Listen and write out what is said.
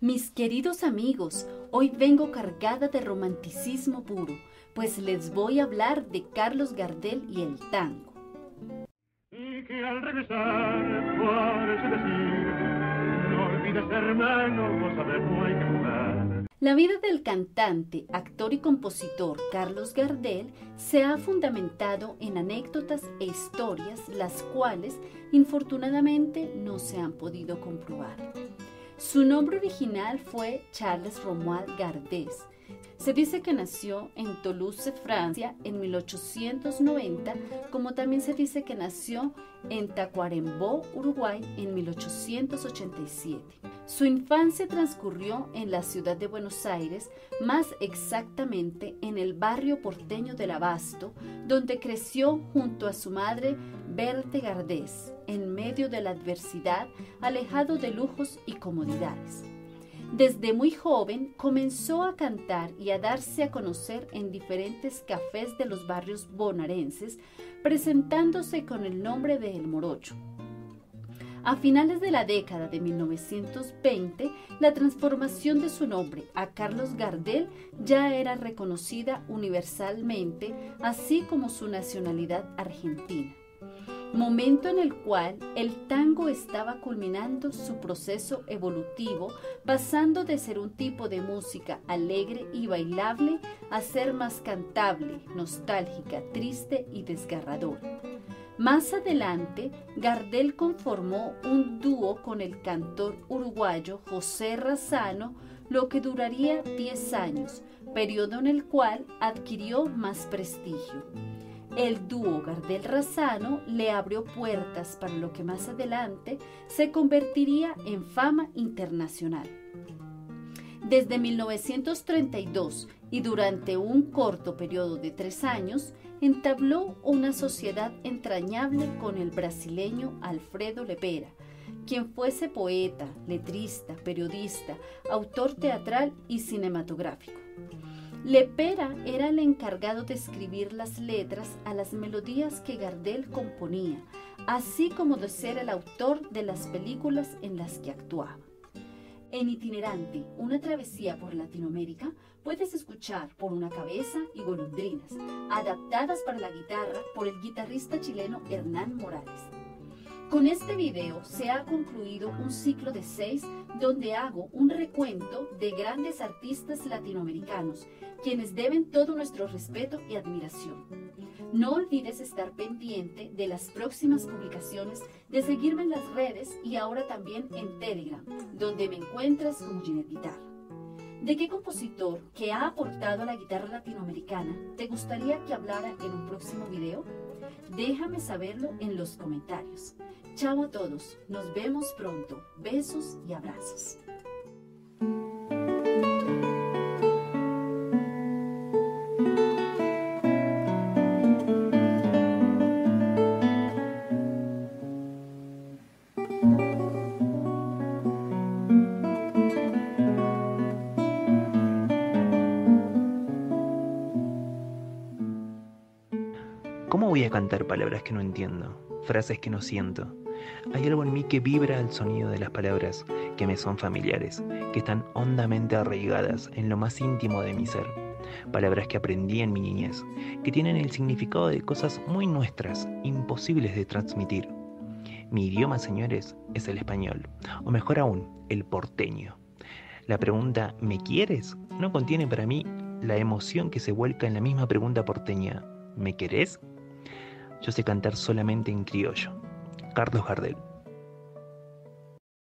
Mis queridos amigos, hoy vengo cargada de romanticismo puro, pues les voy a hablar de Carlos Gardel y el tango. Y que al regresar, parece decir, no olvides hermano, vos sabés no hay que jugar. La vida del cantante, actor y compositor Carlos Gardel se ha fundamentado en anécdotas e historias las cuales, infortunadamente, no se han podido comprobar. Su nombre original fue Charles Romuald Gardés. Se dice que nació en Toulouse, Francia, en 1890, como también se dice que nació en Tacuarembó, Uruguay, en 1887. Su infancia transcurrió en la ciudad de Buenos Aires, más exactamente en el barrio porteño del Abasto, donde creció junto a su madre Berthe Gardés, en medio de la adversidad, alejado de lujos y comodidades. Desde muy joven comenzó a cantar y a darse a conocer en diferentes cafés de los barrios bonaerenses, presentándose con el nombre de El Morocho. A finales de la década de 1920, la transformación de su nombre a Carlos Gardel ya era reconocida universalmente, así como su nacionalidad argentina. Momento en el cual el tango estaba culminando su proceso evolutivo, pasando de ser un tipo de música alegre y bailable a ser más cantable, nostálgica, triste y desgarradora. Más adelante, Gardel conformó un dúo con el cantor uruguayo José Razzano, lo que duraría 10 años, periodo en el cual adquirió más prestigio. El dúo Gardel-Razzano le abrió puertas para lo que más adelante se convertiría en fama internacional. Desde 1932 y durante un corto periodo de 3 años, entabló una sociedad entrañable con el brasileño Alfredo Lepera, quien fuese poeta, letrista, periodista, autor teatral y cinematográfico. Lepera era el encargado de escribir las letras a las melodías que Gardel componía, así como de ser el autor de las películas en las que actuaba. En Itinerante, una travesía por Latinoamérica, puedes escuchar Por una cabeza y Golondrinas, adaptadas para la guitarra por el guitarrista chileno Hernán Morales. Con este video se ha concluido un ciclo de 6 donde hago un recuento de grandes artistas latinoamericanos, quienes deben todo nuestro respeto y admiración. No olvides estar pendiente de las próximas publicaciones, de seguirme en las redes y ahora también en Telegram, donde me encuentras como Ginette Guitarra. ¿De qué compositor que ha aportado a la guitarra latinoamericana te gustaría que hablara en un próximo video? Déjame saberlo en los comentarios. Chao a todos, nos vemos pronto. Besos y abrazos. ¿Cómo voy a cantar palabras que no entiendo, frases que no siento? Hay algo en mí que vibra al sonido de las palabras que me son familiares, que están hondamente arraigadas en lo más íntimo de mi ser. Palabras que aprendí en mi niñez, que tienen el significado de cosas muy nuestras, imposibles de transmitir. Mi idioma, señores, es el español, o mejor aún, el porteño. La pregunta ¿me quieres? No contiene para mí la emoción que se vuelca en la misma pregunta porteña ¿me querés? Yo sé cantar solamente en criollo. Carlos Gardel.